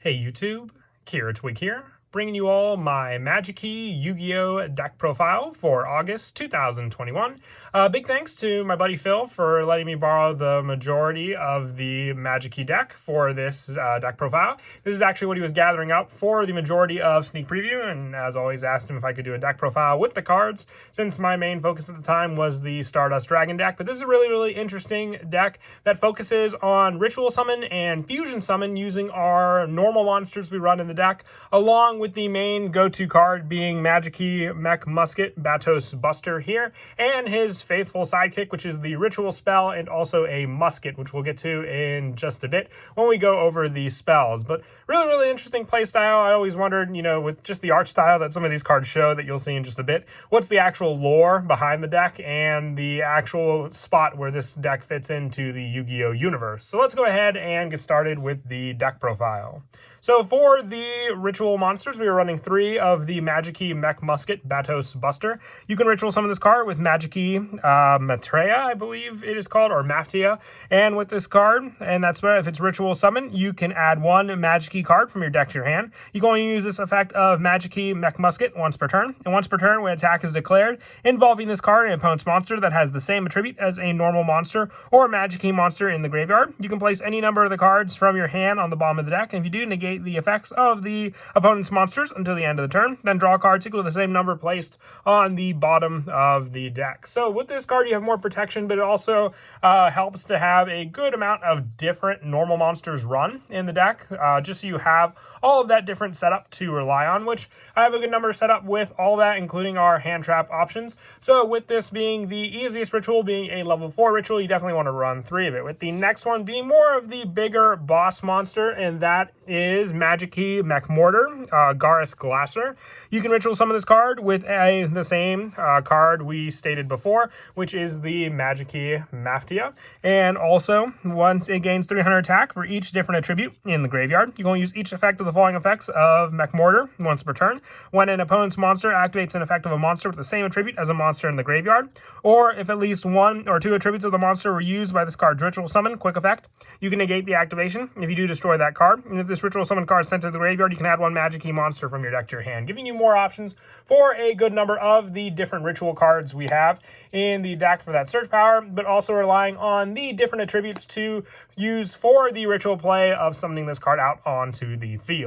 Hey YouTube, Tweak here, bringing you all my Magikey Yu-Gi-Oh! Deck profile for August 2021. Big thanks to my buddy Phil for letting me borrow the majority of the Magikey deck for this deck profile. This is actually what he was gathering up for the majority of Sneak Preview, and as always asked him if I could do a deck profile with the cards, since my main focus at the time was the Stardust Dragon deck. But this is a really interesting deck that focuses on Ritual Summon and Fusion Summon using our normal monsters we run in the deck, along with the main go-to card being Magikey Mech Musket Batos Buster here, and his faithful sidekick, which is the Ritual Spell and also a Musket, which we'll get to in just a bit when we go over the spells. But really interesting play style. I always wondered, with just the art style that some of these cards show that you'll see in just a bit, what's the actual lore behind the deck and the actual spot where this deck fits into the Yu-Gi-Oh! Universe. So let's go ahead and get started with the deck profile. So for the ritual monsters, we are running 3 of the Magikey Mech Musket Batos Buster. You can ritual summon this card with Magikey Matreya, I believe it is called, or Maftia. And with this card, and that's where if it's ritual summon, you can add 1 Magikey card from your deck to your hand. You can only use this effect of Magikey Mech Musket once per turn. And once per turn, when attack is declared, involving this card and opponent's monster that has the same attribute as a normal monster or a Magikey monster in the graveyard, you can place any number of the cards from your hand on the bottom of the deck. And if you do, negate the effects of the opponent's monsters until the end of the turn, then draw cards equal to the same number placed on the bottom of the deck. So with this card, you have more protection, but it also helps to have a good amount of different normal monsters run in the deck, just so you have all of that different setup to rely on, which I have a good number set up with all that, including our hand trap options. So with this being the easiest ritual, being a level 4 ritual, you definitely want to run 3 of it. With the next one being more of the bigger boss monster, and that is Magikey Mech Mortar, Garrus Glasser. You can ritual summon this card with the same card we stated before, which is the Magikey Maftia. And also, once it gains 300 attack for each different attribute in the graveyard, you can only use each effect of the following effects of Mech Mortar once per turn. When an opponent's monster activates an effect of a monster with the same attribute as a monster in the graveyard, or if at least 1 or 2 attributes of the monster were used by this card's ritual summon, quick effect, you can negate the activation if you do destroy that card. And if this ritual summon card is sent to the graveyard, you can add 1 Magikey monster from your deck to your hand, giving you more options for a good number of the different ritual cards we have in the deck for that search power, but also relying on the different attributes to use for the ritual play of summoning this card out onto the field.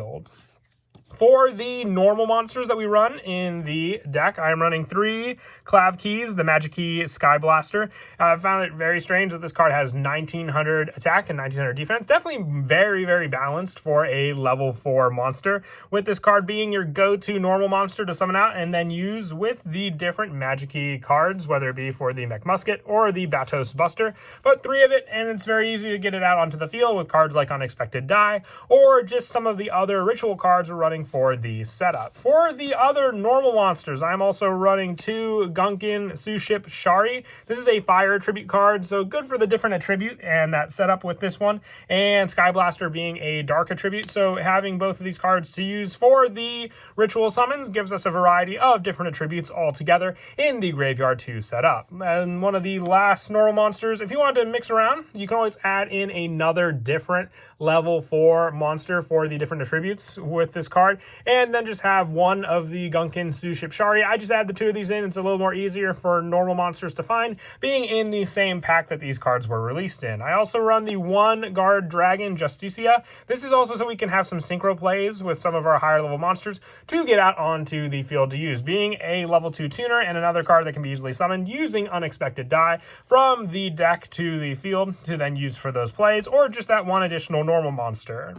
For the normal monsters that we run in the deck, I am running 3 Clav Keys, the Magikey Sky Blaster. I found it very strange that this card has 1900 attack and 1900 defense. Definitely very balanced for a level 4 monster, with this card being your go-to normal monster to summon out and then use with the different Magikey cards, whether it be for the Mech Musket or the Batos Buster. But 3 of it, and it's very easy to get it out onto the field with cards like Unexpected Die, or just some of the other ritual cards we're running for the setup. For the other normal monsters, I'm also running 2 Gunkin Suship Shari. This is a fire attribute card, so good for the different attribute and that setup with this one, and Sky Blaster being a dark attribute, so having both of these cards to use for the ritual summons gives us a variety of different attributes all together in the graveyard to set up. And one of the last normal monsters, if you want to mix around, you can always add in another different level 4 monster for the different attributes with this card, and then just have 1 of the Gunkin Suship Shari. I just add the 2 of these in. It's a little more easier for normal monsters to find, being in the same pack that these cards were released in. I also run the 1 Guard Dragon Justicia. This is also so we can have some synchro plays with some of our higher level monsters to get out onto the field to use, being a level 2 tuner and another card that can be easily summoned using Unexpected Die from the deck to the field to then use for those plays, or just that 1 additional normal monster.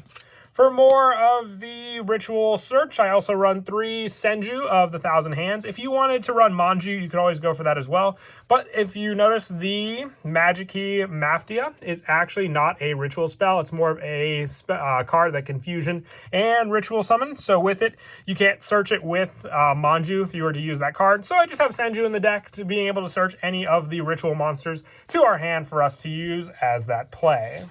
For more of the ritual search, I also run 3 Senju of the Thousand Hands. If you wanted to run Manju, you could always go for that as well. But if you notice, the Magikey Maftia is actually not a ritual spell. It's more of a card that can fusion and ritual summon. So with it, you can't search it with Manju if you were to use that card. So I just have Senju in the deck to being able to search any of the ritual monsters to our hand for us to use as that play.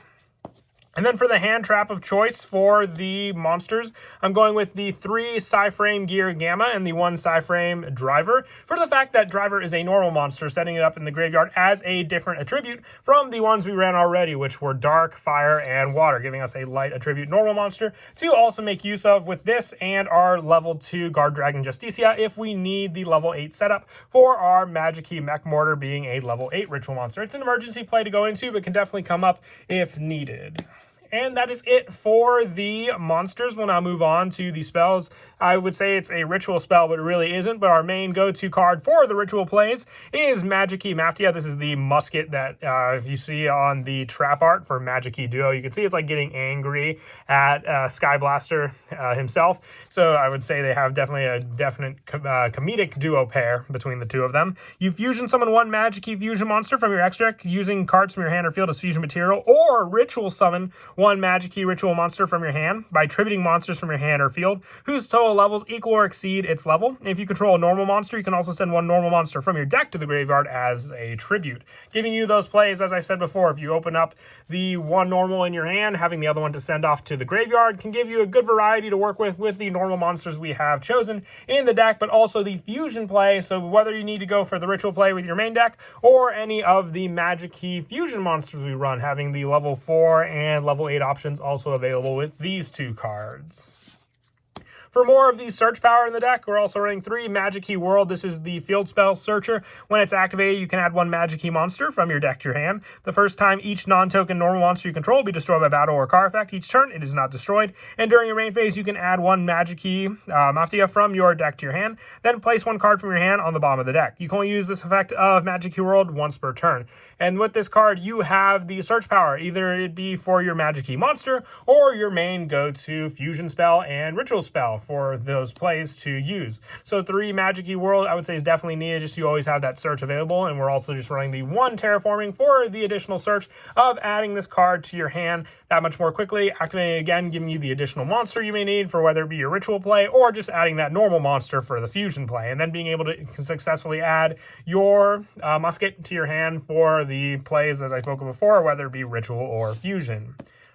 And then for the hand trap of choice for the monsters, I'm going with the 3 Psyframe Gear Gamma and the 1 Psyframe Driver, for the fact that Driver is a normal monster, setting it up in the graveyard as a different attribute from the ones we ran already, which were Dark, Fire, and Water, giving us a light attribute normal monster to also make use of with this and our level 2 Guard Dragon Justicia if we need the level 8 setup for our Magikey Mech Mortar being a level 8 ritual monster. It's an emergency play to go into, but can definitely come up if needed. And that is it for the monsters. We'll now move on to the spells. I would say it's a ritual spell, but it really isn't. But our main go-to card for the ritual plays is Magikey Maftia. This is the musket that if you see on the trap art for Magikey Duo, you can see it's like getting angry at Sky Blaster himself. So I would say they have definitely a definite comedic duo pair between the two of them. You fusion summon 1 Magikey fusion monster from your extra deck using cards from your hand or field as fusion material, or ritual summon 1 Magikey ritual monster from your hand by tributing monsters from your hand or field whose total levels equal or exceed its level. If you control a normal monster, you can also send 1 normal monster from your deck to the graveyard as a tribute, giving you those plays. As I said before, if you open up the 1 normal in your hand, having the other one to send off to the graveyard can give you a good variety to work with the normal monsters we have chosen in the deck, but also the fusion play. So whether you need to go for the ritual play with your main deck or any of the Magikey fusion monsters we run, having the level 4 and level 8 options also available with these 2 cards. For more of the search power in the deck, we're also running 3 Magikey World. This is the field spell searcher. When it's activated, you can add 1 Magikey monster from your deck to your hand. The first time each non-token normal monster you control will be destroyed by battle or card effect. Each turn, it is not destroyed. And during your main phase, you can add 1 Magikey Maftia from your deck to your hand. Then place 1 card from your hand on the bottom of the deck. You can only use this effect of Magikey World once per turn. And with this card, you have the search power. Either it be for your Magikey monster or your main go-to fusion spell and ritual spell for those plays to use. So 3 Magikey World, I would say, is definitely needed, just so you always have that search available. And we're also just running the 1 terraforming for the additional search of adding this card to your hand that much more quickly, activating again, giving you the additional monster you may need for whether it be your ritual play or just adding that normal monster for the fusion play, and then being able to successfully add your musket to your hand for the plays, as I spoke of before, whether it be ritual or fusion.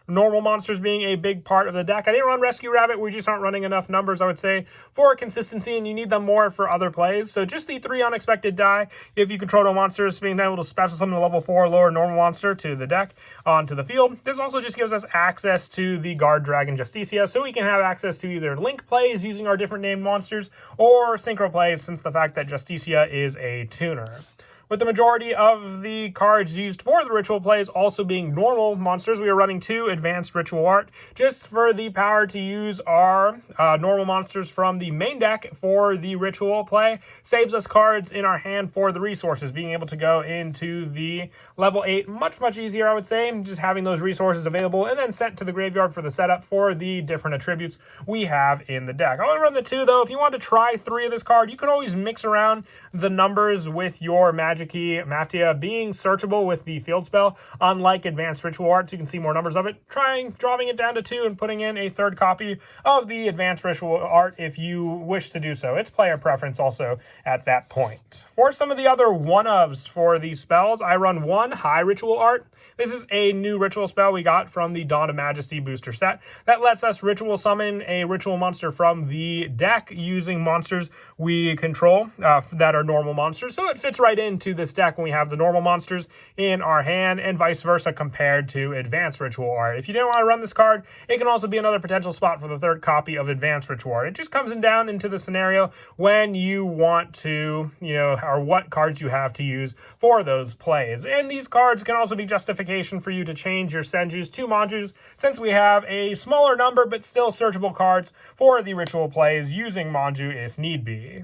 Normal monsters being a big part of the deck. I didn't run Rescue Rabbit. We just aren't running enough numbers, I would say, for consistency, and you need them more for other plays. So just the 3 unexpected die. If you control no monsters, being able to special summon a level 4 lower normal monster to the deck onto the field. This also just gives us access to the Guard Dragon Justicia, so we can have access to either link plays using our different named monsters or synchro plays, since the fact that Justicia is a tuner. With the majority of the cards used for the ritual plays also being normal monsters, we are running 2 advanced ritual art just for the power to use our normal monsters from the main deck for the ritual play. Saves us cards in our hand for the resources, being able to go into the level 8 much easier, I would say, just having those resources available and then sent to the graveyard for the setup for the different attributes we have in the deck. I only run the 2 though. If you want to try 3 of this card, you can always mix around the numbers with your Magikey Maftia being searchable with the field spell. Unlike advanced ritual arts, you can see more numbers of it. Trying dropping it down to 2 and putting in a 3rd copy of the advanced ritual art if you wish to do so. It's player preference also at that point. For some of the other one-ofs for these spells, I run 1 high ritual art. This is a new ritual spell we got from the Dawn of Majesty booster set that lets us ritual summon a ritual monster from the deck using monsters we control that are normal monsters. So it fits right into this deck when we have the normal monsters in our hand, and vice versa compared to advanced ritual art. If you didn't want to run this card, it can also be another potential spot for the 3rd copy of advanced ritual art. It just comes down into the scenario when you want to, or what cards you have to use for those plays. And these cards can also be justification for you to change your Senjus to Manjus, since we have a smaller number but still searchable cards for the ritual plays using Manju if need be.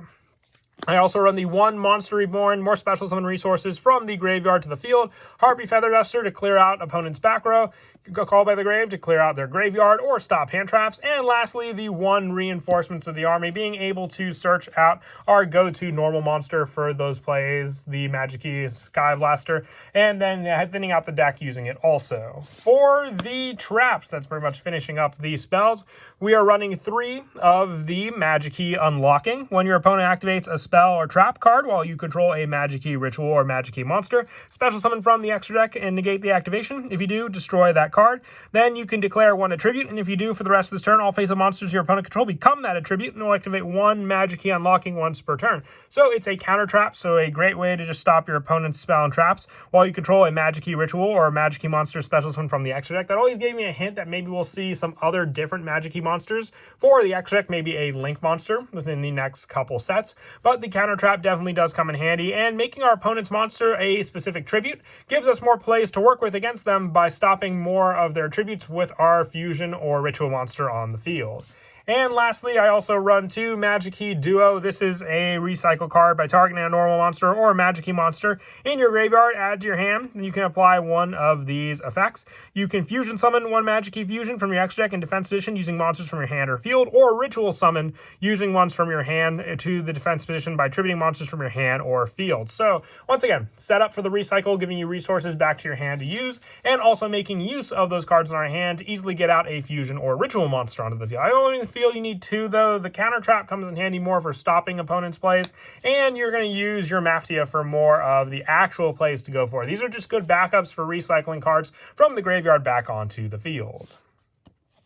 I also run the 1 Monster Reborn, more special summon resources from the graveyard to the field. Harpy Feather Duster to clear out opponent's back row. Call by the Grave to clear out their graveyard or stop hand traps. And lastly, the 1 Reinforcements of the Army, being able to search out our go-to normal monster for those plays, the Magikey Sky Blaster, and then thinning out the deck using it also. For the traps, that's pretty much finishing up the spells, we are running 3 of the Magikey Unlocking. When your opponent activates a spell or trap card while you control a Magikey ritual or Magikey monster, special summon from the extra deck and negate the activation. If you do, destroy that card. Then you can declare one attribute, and if you do, for the rest of this turn, all face-up monsters your opponent control become that attribute, and will activate one Magikey unlocking once per turn. So it's a counter trap, so a great way to just stop your opponent's spell and traps while you control a Magikey ritual or a Magikey monster special summon from the extra deck. That always gave me a hint that maybe we'll see some other different Magikey monsters for the extra deck, maybe a Link monster within the next couple sets. But the counter trap definitely does come in handy, and making our opponent's monster a specific tribute gives us more plays to work with against them by stopping more of their tributes with our fusion or ritual monster on the field. And lastly, I also run 2 Magikey Duo. This is a recycle card. By targeting a normal monster or a Magikey monster in your graveyard, add to your hand, and you can apply one of these effects. You can fusion summon one Magikey fusion from your extra deck in defense position using monsters from your hand or field, or ritual summon using ones from your hand to the defense position by attributing monsters from your hand or field. So once again, set up for the recycle, giving you resources back to your hand to use, and also making use of those cards in our hand to easily get out a fusion or ritual monster onto the field. I only feel you need 2 though. The counter trap comes in handy more for stopping opponents' plays, and you're going to use your Maftia for more of the actual plays to go for. These are just good backups for recycling cards from the graveyard back onto the field.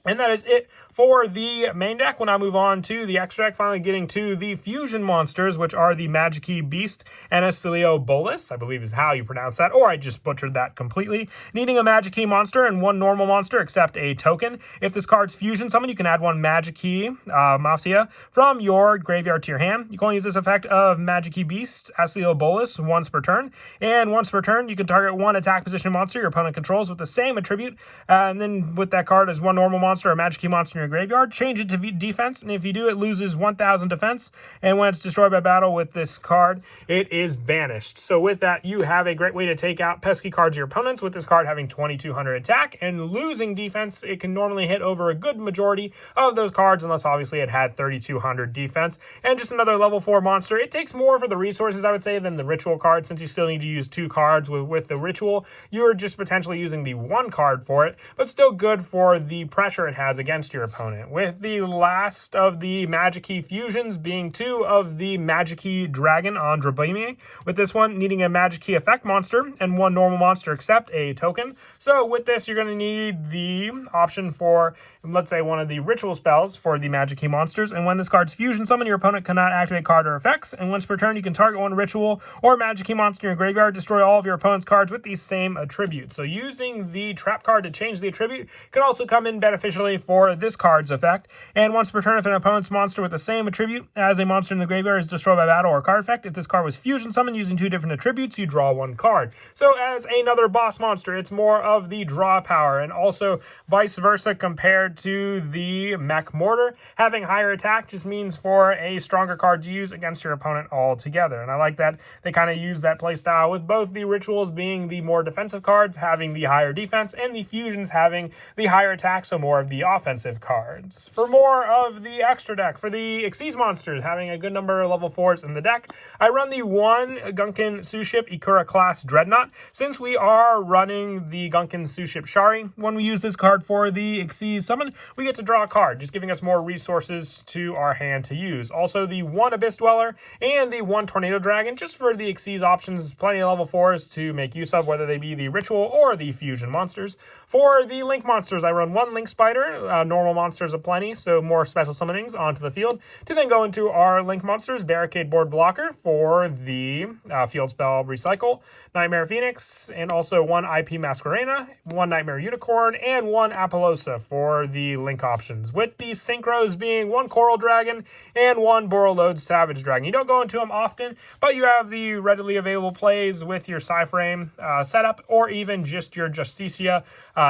And that is it for the main deck. We'll now move on to the extra deck, finally getting to the fusion monsters, which are the Magikey Beast and Yugioh Bolus, I believe is how you pronounce that, or I just butchered that completely. Needing a Magikey monster and one normal monster except a token. If this card's fusion summon, you can add one Magikey Mafia from your graveyard to your hand. You can only use this effect of Magikey Beast, Yugioh Bolus, once per turn. And once per turn, you can target one attack position monster your opponent controls with the same attribute. And then with that card as one normal monster or a Magikey monster in your graveyard, change it to defense, and if you do, it loses 1,000 defense, and when it's destroyed by battle with this card, it is banished. So with that, you have a great way to take out pesky cards of your opponents, with this card having 2,200 attack, and losing defense, it can normally hit over a good majority of those cards, unless obviously it had 3,200 defense, and just another level 4 monster. It takes more for the resources, I would say, than the ritual card, since you still need to use 2 cards with the ritual. You're just potentially using the 1 card for it, but still good for the pressure it has against your opponent. With the last of the Magikey fusions being 2 of the Magikey Dragon on Drabime, with this one needing a Magikey effect monster and 1 normal monster except a token. So with this, you're going to need the option for, let's say, one of the ritual spells for the Magikey monsters, and when this card's fusion summon, your opponent cannot activate card or effects, and once per turn, you can target one ritual or Magikey monster in your graveyard, destroy all of your opponent's cards with these same attributes. So using the trap card to change the attribute can also come in beneficially for this card's effect. And once per turn, if an opponent's monster with the same attribute as a monster in the graveyard is destroyed by battle or card effect, if this card was fusion summoned using 2 different attributes, you draw 1 card. So as another boss monster, it's more of the draw power, and also vice versa compared to the Mech Mortar. Having higher attack just means for a stronger card to use against your opponent altogether. And I like that they kind of use that playstyle with both the rituals being the more defensive cards, having the higher defense, and the fusions having the higher attack, so more of the offensive cards. For more of the extra deck, for the Xyz monsters, having a good number of level 4s in the deck, I run the 1 Gunkin Suship Ikura class Dreadnought. Since we are running the Gunkin Suship Shari, when we use this card for the Xyz summon, we get to draw a card, just giving us more resources to our hand to use. Also the 1 Abyss Dweller and the 1 Tornado Dragon, just for the Xyz options, plenty of level 4s to make use of, whether they be the ritual or the fusion monsters. For the Link monsters, I run 1 Link Spider, normal monsters aplenty, so more special summonings onto the field, to then go into our Link monsters, Barricade Board Blocker for the field spell Recycle, Nightmare Phoenix, and also 1 IP Masquerena, 1 Nightmare Unicorn, and 1 Apollosa for the Link options, with the synchros being 1 Coral Dragon and 1 Borreload Savage Dragon. You don't go into them often, but you have the readily available plays with your Psyframe setup, or even just your Justicia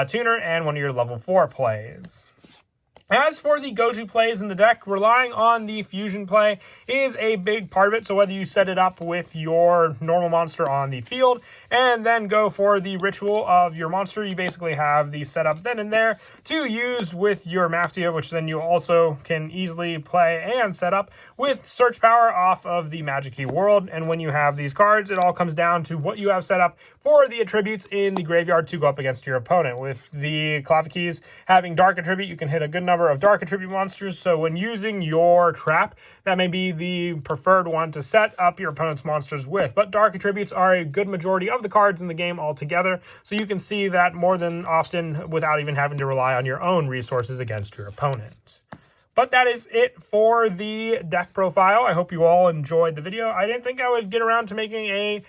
tuner and one of your level 4 plays. As for the go-to plays in the deck, relying on the fusion play is a big part of it. So whether you set it up with your normal monster on the field and then go for the ritual of your monster, you basically have the setup then and there to use with your Maftia, which then you also can easily play and set up with search power off of the Magikey world. And when you have these cards, it all comes down to what you have set up for the attributes in the graveyard to go up against your opponent. With the Clavikeys having Dark attribute, you can hit a good number number of dark attribute monsters, so when using your trap, that may be the preferred one to set up your opponent's monsters with. But dark attributes are a good majority of the cards in the game altogether, so you can see that more than often without even having to rely on your own resources against your opponent. But that is it for the deck profile. I hope you all enjoyed the video. I didn't think I would get around to making a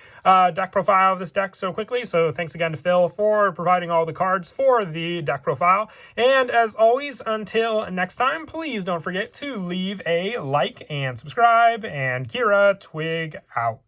deck profile of this deck so quickly, so thanks again to Phil for providing all the cards for the deck profile. And as always, until next time, please don't forget to leave a like and subscribe, and Kira Twig out.